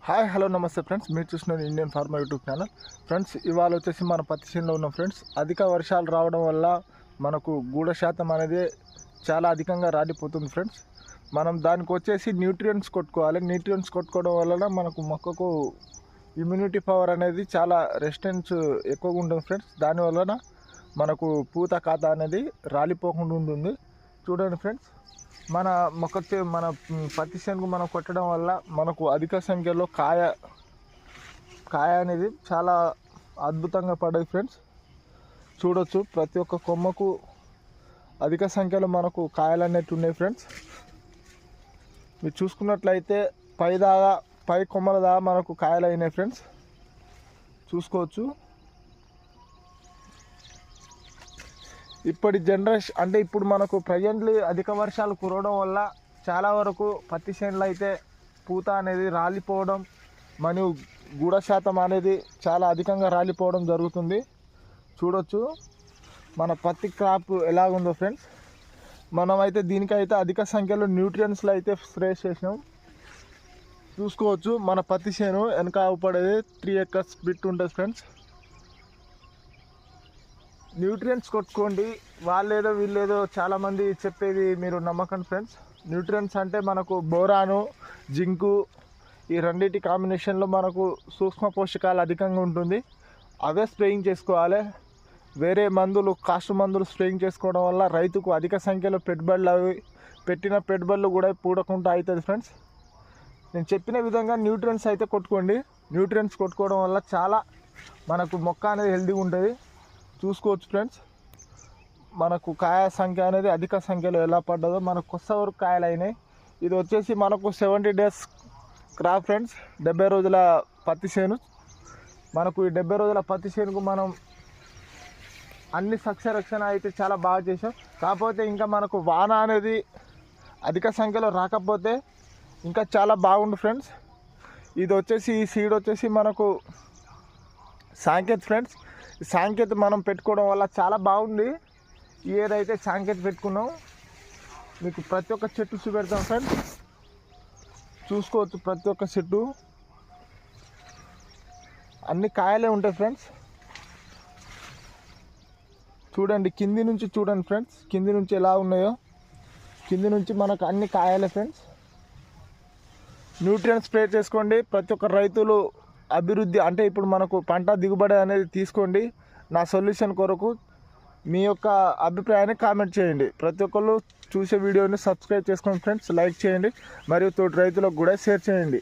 Hi hello నమస్తే friends, మీరు చూస్తున్నారు Indian farmer YouTube channel. Friends, ఇవాళ వచ్చేసి మన పత్తి చేనులో ఉన్నాం ఫ్రెండ్స్. అధిక వర్షాలు రావడం వల్ల మనకు గూడ శాతం అనేది చాలా అధికంగా రాలిపోతుంది ఫ్రెండ్స్. మనం దానికి వచ్చేసి న్యూట్రియంట్స్ కొట్టుకోవాలి. న్యూట్రియంట్స్ కొట్టుకోవడం వలన మనకు మొక్కకు ఇమ్యూనిటీ పవర్ అనేది చాలా రెసిస్టెన్స్ ఎక్కువగా ఉంటుంది ఫ్రెండ్స్. దానివలన మనకు పూత కాత అనేది రాలిపోకుండా ఉంటుంది. చూడండి ఫ్రెండ్స్, మన మన పత్తి చేనుకు మనం కొట్టడం వల్ల మనకు అధిక సంఖ్యలో కాయ అనేది చాలా అద్భుతంగా పడదు ఫ్రెండ్స్. చూడొచ్చు, ప్రతి ఒక్క కొమ్మకు అధిక సంఖ్యలో మనకు కాయలు అనేవి ఉన్నాయి ఫ్రెండ్స్. మీరు చూసుకున్నట్లయితే పై కొమ్మల దాకా మనకు కాయలు అయినాయి ఫ్రెండ్స్. చూసుకోవచ్చు. ఇప్పటి జనరేషన్ అంటే ఇప్పుడు మనకు ప్రజెంట్లీ అధిక వర్షాలు కురవడం వల్ల చాలా వరకు పత్తి చేనులు అయితే పూత అనేది రాలిపోవడం మరియు గూడ శాతం అనేది చాలా అధికంగా రాలిపోవడం జరుగుతుంది. చూడొచ్చు మన పత్తి క్రాప్ ఎలాగుందో ఫ్రెండ్స్. మనమైతే దీనికైతే అధిక సంఖ్యలో న్యూట్రియంట్స్లో అయితే స్ప్రే చేసినాం. చూసుకోవచ్చు, మన పత్తి చేను వెనక ఆవుపడేది 3 acres బిట్ ఉంటుంది ఫ్రెండ్స్. న్యూట్రియంట్స్ కొట్టుకోండి, వాళ్ళేదో వీళ్ళేదో చాలామంది చెప్పేది మీరు నమ్మకండి ఫ్రెండ్స్. న్యూట్రియంట్స్ అంటే మనకు బోరాను, జింకు, ఈ రెండింటి కాంబినేషన్లో మనకు సూక్ష్మ పోషకాలు అధికంగా ఉంటుంది. అవే స్ప్రేయింగ్ చేసుకోవాలి. వేరే మందులు, కాస్ట్ మందులు స్ప్రేయింగ్ చేసుకోవడం వల్ల రైతుకు అధిక సంఖ్యలో పెట్టిన పెట్టుబడులు కూడా పూడకుండా అవుతుంది ఫ్రెండ్స్. నేను చెప్పిన విధంగా న్యూట్రియంట్స్ అయితే కొట్టుకోండి. న్యూట్రియంట్స్ కొట్టుకోవడం వల్ల చాలా మనకు మొక్క అనేది హెల్తీగా ఉంటుంది. చూసుకోవచ్చు ఫ్రెండ్స్, మనకు కాయ సంఖ్య అనేది అధిక సంఖ్యలో ఎలా పడ్డదో మనకు కొత్త వరకు కాయలు అయినాయి. ఇది వచ్చేసి మనకు 70 days క్రాప్ ఫ్రెండ్స్. 70 రోజుల పత్తి చేను. మనకు ఈ 70 రోజుల పత్తి చేనుకు మనం అన్ని సస్యరక్షణ అయితే చాలా బాగా చేసాం. కాకపోతే ఇంకా మనకు వాన అనేది అధిక సంఖ్యలో రాకపోతే ఇంకా చాలా బాగుండు ఫ్రెండ్స్. ఇది వచ్చేసి ఈ సీడ్ వచ్చేసి మనకు సాంకేత్ ఫ్రెండ్స్. సాంకేత్ మనం పెట్టుకోవడం వల్ల చాలా బాగుంది. ఏదైతే సాంకేత్ పెట్టుకున్నాం మీకు ప్రతి ఒక్క చెట్టు చూపెడతాం ఫ్రెండ్స్. చూసుకోవచ్చు, ప్రతి ఒక్క చెట్టు అన్ని కాయలే ఉంటాయి ఫ్రెండ్స్. చూడండి, కింది నుంచి చూడండి ఫ్రెండ్స్, కింది నుంచి ఎలా ఉన్నాయో. కింది నుంచి మనకు అన్ని కాయలే ఫ్రెండ్స్. న్యూట్రియంట్స్ స్ప్రే చేసుకోండి. ప్రతి ఒక్క రైతులు అభివృద్ధి అంటే ఇప్పుడు మనకు పంట దిగుబడి అనేది తీసుకోండి. నా సొల్యూషన్ కొరకు మీ యొక్క అభిప్రాయాన్ని కామెంట్ చేయండి. ప్రతి ఒక్కళ్ళు చూసే వీడియోని సబ్స్క్రైబ్ చేసుకోండి ఫ్రెండ్స్, లైక్ చేయండి మరియు తోటి రైతులకు కూడా షేర్ చేయండి.